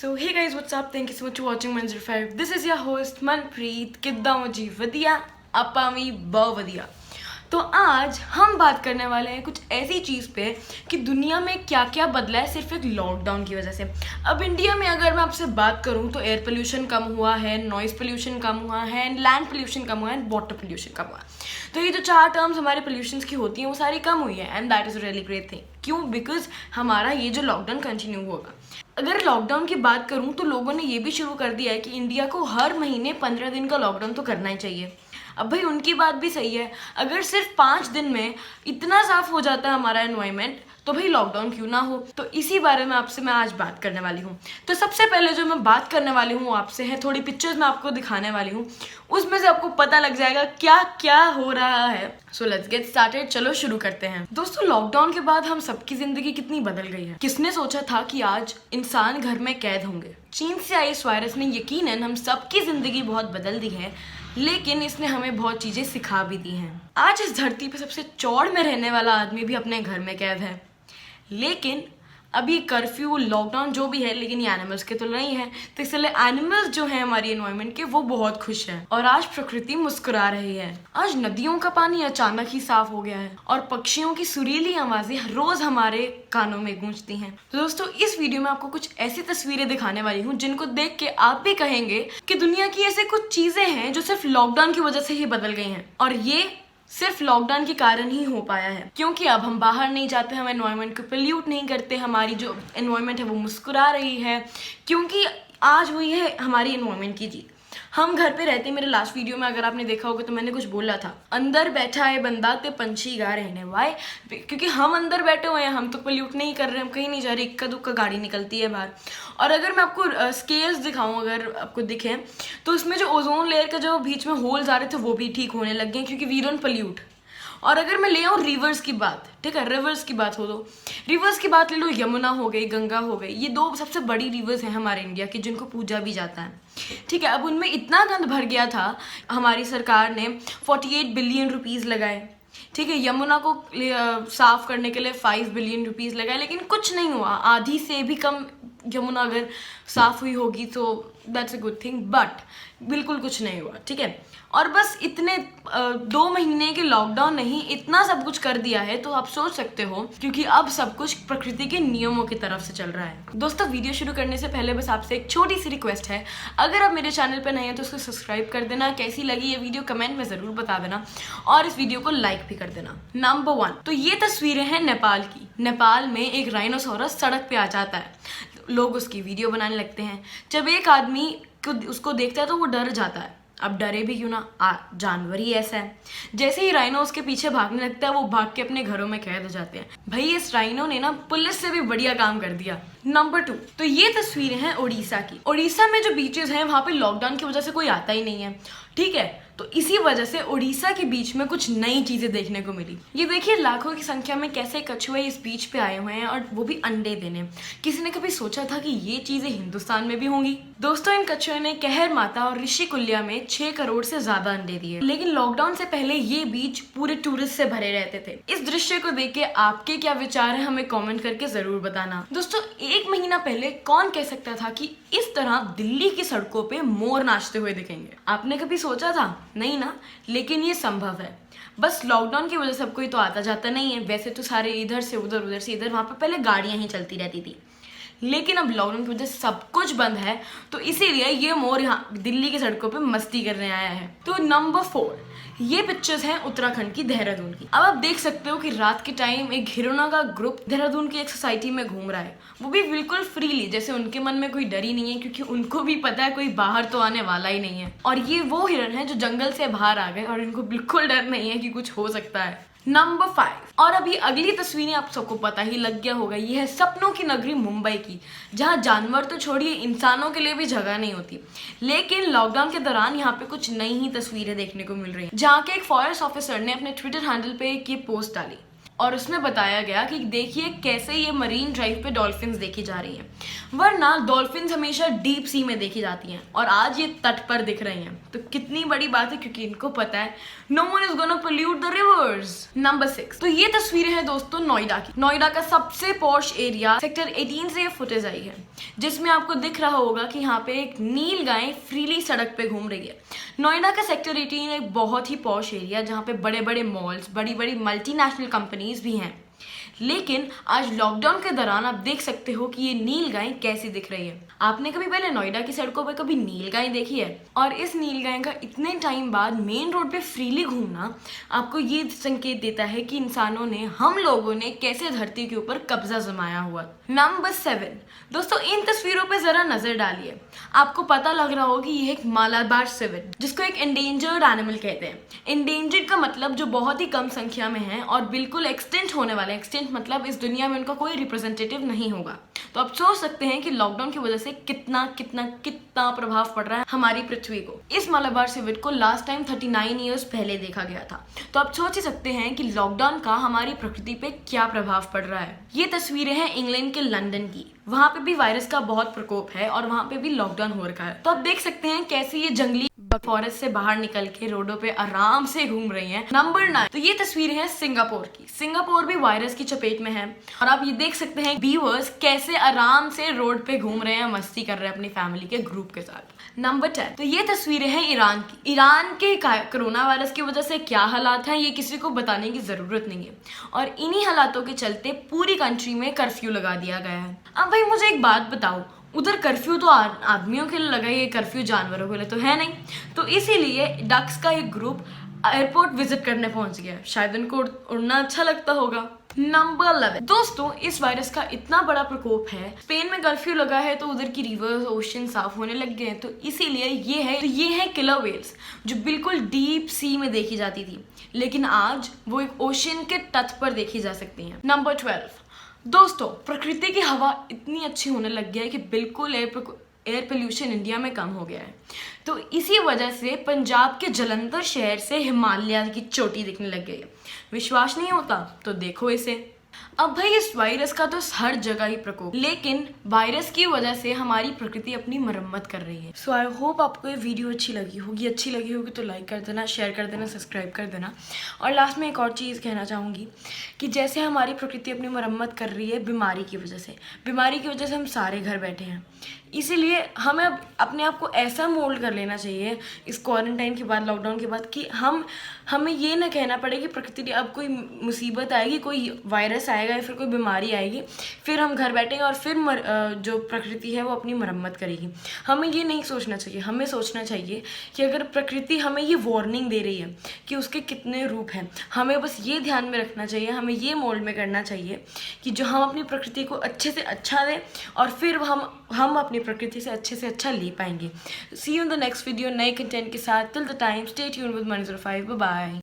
So hey guys, what's up? Thank you so much for watching 105. This is your host Manpreet. किद्दां हो जी? वधिया, आपां भी बहुत वधिया। तो आज हम बात करने वाले हैं कुछ ऐसी चीज़ पे कि दुनिया में क्या क्या बदला है सिर्फ एक लॉकडाउन की वजह से। अब इंडिया में अगर मैं आपसे बात करूं तो एयर पोल्यूशन कम हुआ है, नॉइज़ पोल्यूशन कम हुआ है, लैंड पोल्यूशन कम हुआ है, वाटर पोल्यूशन कम हुआ है। तो ये जो चार टर्म्स हमारे पोल्यूशन की होती हैं वो सारी कम हुई है and that is really great thing. क्यों? बिकॉज हमारा ये जो लॉकडाउन कंटिन्यू होगा। अगर लॉकडाउन की बात करूं तो लोगों ने ये भी शुरू कर दिया है कि इंडिया को हर महीने 15 दिन का लॉकडाउन तो करना ही चाहिए। अब भाई उनकी बात भी सही है, अगर सिर्फ 5 दिन में इतना साफ हो जाता है हमारा एनवायरनमेंट तो भाई लॉकडाउन क्यों ना हो। तो इसी बारे में आपसे मैं आज बात करने वाली हूँ। तो सबसे पहले जो मैं बात करने वाली हूँ आपसे है, थोड़ी पिक्चर्स मैं आपको दिखाने वाली हूँ, उसमें से आपको पता लग जाएगा क्या क्या हो रहा है। सो लेट्स गेट स्टार्टेड, चलो शुरू करते हैं। दोस्तों, लॉकडाउन के बाद हम सबकी जिंदगी कितनी बदल गई है। किसने सोचा था कि आज इंसान घर में कैद होंगे। चीन से आए इस वायरस ने यकीनन हम सबकी जिंदगी बहुत बदल दी है, लेकिन इसने हमें बहुत चीजें सिखा भी दी हैं। आज इस धरती पे सबसे चौड़ में रहने वाला आदमी भी अपने घर में कैद है, लेकिन अभी कर्फ्यू लॉकडाउन जो भी है, लेकिन ये एनिमल्स के तो नहीं है। तो इसलिए एनिमल्स जो है हमारी एनवायरनमेंट के, वो बहुत खुश हैं और आज प्रकृति मुस्कुरा रही है। आज नदियों का पानी अचानक ही साफ हो गया है और पक्षियों की सुरीली आवाजें रोज हमारे कानों में गूंजती हैं। तो दोस्तों, इस वीडियो में आपको कुछ ऐसी तस्वीरें दिखाने वाली हूँ जिनको देख के आप भी कहेंगे कि दुनिया की ऐसे कुछ चीजें हैं जो सिर्फ लॉकडाउन की वजह से ही बदल गई हैं, और ये सिर्फ लॉकडाउन के कारण ही हो पाया है। क्योंकि अब हम बाहर नहीं जाते, हम एनवायरनमेंट को पोल्यूट नहीं करते, हमारी जो एनवायरनमेंट है वो मुस्कुरा रही है, क्योंकि आज हुई है हमारी एनवायरनमेंट की जीत। हम घर पे रहते, मेरे लास्ट वीडियो में अगर आपने देखा होगा तो मैंने कुछ बोला था, अंदर बैठा है बंदा ते पंछी गा रहे हैं। वाई? क्योंकि हम अंदर बैठे हुए हैं, हम तो पोल्यूट नहीं कर रहे, हम कहीं नहीं जा रहे, इक्का दुक्का गाड़ी निकलती है बाहर। और अगर मैं आपको स्केल्स दिखाऊं, अगर आपको दिखे तो उसमें जो ओजोन लेयर का जो बीच में होल्स आ रहे थे वो भी ठीक होने लग गए, क्योंकि वी डोंट पोल्यूट। और अगर मैं ले आऊँ रिवर्स की बात, ठीक है, रिवर्स की बात हो तो रिवर्स की बात ले लो, यमुना हो गई, गंगा हो गई, ये 2 सबसे बड़ी रिवर्स हैं हमारे इंडिया की जिनको पूजा भी जाता है। ठीक है, अब उनमें इतना गंद भर गया था, हमारी सरकार ने 48 बिलियन रुपीज़ लगाए। ठीक है, यमुना को साफ करने के लिए 5 बिलियन रुपीज़ लगाए, लेकिन कुछ नहीं हुआ। आधी से भी कम यमुना अगर साफ हुई होगी तो that's a good thing, but बिल्कुल कुछ नहीं हुआ। ठीक है, और बस इतने 2 महीने के लॉकडाउन ने ही इतना सब कुछ कर दिया है, तो आप सोच सकते हो, क्योंकि अब सब कुछ प्रकृति के नियमों की तरफ से चल रहा है। दोस्तों, वीडियो शुरू करने से पहले बस आपसे एक छोटी सी रिक्वेस्ट है, अगर आप मेरे चैनल पर नए हैं तो उसको सब्सक्राइब कर देना। कैसी लगी ये वीडियो कमेंट में ज़रूर बता देना, और इस वीडियो को लाइक भी कर देना। नंबर 1, तो ये तस्वीरें हैं नेपाल की। नेपाल में एक राइनोसोरस सड़क पे आ जाता है, लोग उसकी वीडियो बनाने लगते हैं। जब एक आदमी को उसको देखता है तो वो डर जाता है। अब डरे भी क्यों ना, जानवर ही ऐसा है। जैसे ही राइनो उसके पीछे भागने लगता है, वो भाग के अपने घरों में कैद हो जाते हैं। भाई, इस राइनो ने ना पुलिस से भी बढ़िया काम कर दिया। नंबर 2, तो ये तस्वीरें हैं उड़ीसा की। उड़ीसा में जो बीचेस हैं वहाँ पे लॉकडाउन की वजह से कोई आता ही नहीं है। ठीक है, तो इसी वजह से उड़ीसा के बीच में कुछ नई चीजें देखने को मिली। ये देखिए, लाखों की संख्या में कैसे कछुए इस बीच पे आए हुए हैं, और वो भी अंडे देने। किसी ने कभी सोचा था कि ये चीजें हिंदुस्तान में भी होंगी? दोस्तों, इन कछुए ने कहर माता और ऋषिकुल्या में 6 करोड़ से ज्यादा अंडे दिए। लेकिन लॉकडाउन से पहले ये बीच पूरे टूरिस्ट से भरे रहते थे। इस दृश्य को देख के आपके क्या विचार है, हमें कॉमेंट करके जरूर बताना। दोस्तों, 1 महीना पहले कौन कह सकता था कि इस तरह दिल्ली की सड़कों पे मोर नाचते हुए दिखेंगे? आपने कभी सोचा था? नहीं ना, लेकिन ये संभव है। बस लॉकडाउन की वजह से अब कोई तो आता जाता नहीं है। वैसे तो सारे इधर से उधर, उधर से इधर, वहाँ पे पहले गाड़ियाँ ही चलती रहती थी, लेकिन अब लॉकडाउन की वजह से सब कुछ बंद है, तो इसीलिए ये मोर यहाँ दिल्ली की सड़कों पे मस्ती करने आया है। तो नंबर 4, ये पिक्चर्स हैं उत्तराखंड की, देहरादून की। अब आप देख सकते हो कि रात के टाइम एक हिरणों का ग्रुप देहरादून की एक सोसाइटी में घूम रहा है, वो भी बिल्कुल फ्रीली, जैसे उनके मन में कोई डर ही नहीं है, क्योंकि उनको भी पता है कोई बाहर तो आने वाला ही नहीं है। और ये वो हिरण है जो जंगल से बाहर आ गए और इनको बिल्कुल डर नहीं है कि कुछ हो सकता है। नंबर 5, और अभी अगली तस्वीरें आप सबको पता ही लग गया होगा, ये है सपनों की नगरी मुंबई की, जहां जानवर तो छोड़िए, इंसानों के लिए भी जगह नहीं होती। लेकिन लॉकडाउन के दौरान यहाँ पे कुछ नई ही तस्वीरें देखने को मिल रही हैं, जहाँ के एक फॉरेस्ट ऑफिसर ने अपने ट्विटर हैंडल पे एक ये पोस्ट डाली। और उसमें बताया गया कि देखिए कैसे ये मरीन ड्राइव पे डॉल्फिन्स देखी जा रही हैं, वरना डॉल्फिन्स हमेशा डीप सी में देखी जाती हैं और आज ये तट पर दिख रही हैं। तो कितनी बड़ी बात है, क्योंकि इनको पता है no one is gonna pollute the rivers. Number 6, तो ये तस्वीरें हैं दोस्तों नोएडा की। नोएडा का सबसे पॉश एरिया सेक्टर 18 से ये फुटेज आई है, जिसमें आपको दिख रहा होगा कि यहाँ पे एक नील गाय फ्रीली सड़क पे घूम रही है। नोएडा का सेक्टर 18 एक बहुत ही पॉश एरिया जहाँ पे बड़े बड़े मॉल्स, बड़ी बड़ी मल्टीनेशनल कंपनीज भी हैं। लेकिन आज लॉकडाउन के दौरान आप देख सकते हो कि ये नील गाय कैसी दिख रही है। आपने कभी पहले नोएडा की सड़कों पर कभी नील गाय देखी है? और इस नील गाय का इतने टाइम बाद मेन रोड पे फ्रीली घूमना आपको ये संकेत देता है कि इंसानों ने, हम लोगों ने कैसे धरती के ऊपर कब्जा जमाया हुआ। नंबर 7, दोस्तों इन तस्वीरों पे जरा नजर डालिए। आपको पता लग रहा होगा कि ये एक मालाबार सिवेट, जिसको एक एंडेंजर्ड एनिमल कहते हैं। एंडेंजर्ड का मतलब जो बहुत ही कम संख्या में है और बिल्कुल एक्सटिंक्ट होने वाले। एक्सटिंक्ट मतलब इस दुनिया में उनका कोई रिप्रेजेंटेटिव नहीं होगा। तो आप सोच सकते हैं कि लॉकडाउन की वजह से कितना कितना कितना प्रभाव पड़ रहा है हमारी पृथ्वी को। इस मालाबार सिवेट को लास्ट टाइम 39 ईयर्स पहले देखा गया था। तो आप सोच ही सकते हैं कि लॉकडाउन का हमारी प्रकृति पे क्या प्रभाव पड़ रहा है। ये तस्वीरें हैं इंग्लैंड के लंदन की। वहां पे भी वायरस का बहुत प्रकोप है और वहां पे भी लॉकडाउन हो रखा है। तो आप देख सकते हैं कैसे ये जंगली फॉरेस्ट से बाहर निकल के रोडों पे आराम से घूम रही हैं। नंबर 9, तो ये तस्वीरें हैं सिंगापुर की। सिंगापुर भी वायरस की चपेट में है और आप ये देख सकते हैं बीवर्स कैसे आराम से रोड पे घूम रहे हैं, मस्ती कर रहे हैं अपनी फैमिली के ग्रुप के साथ। नंबर 10, तो ये तस्वीरें हैं ईरान की। ईरान के कोरोना वायरस की वजह से क्या हालात हैं ये किसी को बताने की जरूरत नहीं है और इन्हीं हालातों के चलते पूरी कंट्री में कर्फ्यू लगा दिया गया है। अब भाई मुझे एक बात बताओ, उधर कर्फ्यू तो आदमियों के लिए लगा, ये कर्फ्यू जानवरों के लिए तो है नहीं। तो इसीलिए डक्स का एक ग्रुप एयरपोर्ट विजिट करने पहुंच गया। शायद उनको उड़ना अच्छा लगता होगा। नंबर 11, दोस्तों इस वायरस का इतना बड़ा प्रकोप है, स्पेन में कर्फ्यू लगा है तो उधर की रिवर्स, ओशन साफ होने लग गए हैं। तो इसीलिए ये है किलर व्हेल्स, जो बिल्कुल डीप सी में देखी जाती थी, लेकिन आज वो एक ओशन के तट पर देखी जा सकती हैं। नंबर 12, दोस्तों प्रकृति की हवा इतनी अच्छी होने लग गया है कि बिल्कुल एयर पोल्यूशन इंडिया में कम हो गया है। तो इसी वजह से पंजाब के जलंधर शहर से हिमालय की चोटी दिखने लग गई है। विश्वास नहीं होता तो देखो इसे। अब भाई इस वायरस का तो हर जगह ही प्रकोप, लेकिन वायरस की वजह से हमारी प्रकृति अपनी मरम्मत कर रही है। सो आई होप आपको ये वीडियो अच्छी लगी होगी तो लाइक कर देना, शेयर कर देना, सब्सक्राइब कर देना। और लास्ट में एक और चीज़ कहना चाहूँगी कि जैसे हमारी प्रकृति अपनी मरम्मत कर रही है बीमारी की वजह से हम सारे घर बैठे हैं। इसीलिए हमें अब अपने आप को ऐसा मोल्ड कर लेना चाहिए इस क्वारंटाइन के बाद, लॉकडाउन के बाद, कि हमें ये ना कहना पड़े कि प्रकृति अब कोई मुसीबत आएगी, कोई वायरस आएगा या फिर कोई बीमारी आएगी, फिर हम घर बैठेंगे और फिर जो प्रकृति है वो अपनी मरम्मत करेगी। हमें ये नहीं सोचना चाहिए। हमें सोचना चाहिए कि अगर प्रकृति हमें ये वार्निंग दे रही है कि उसके कितने रूप हैं, हमें बस ये ध्यान में रखना चाहिए, हमें ये मोल्ड में करना चाहिए कि जो हम अपनी प्रकृति को अच्छे से अच्छा दें और फिर हम अपनी प्रकृति से अच्छा ले पाएंगे। See you in the next video नए कंटेंट के साथ। Till the time stay tuned with 105। Bye bye.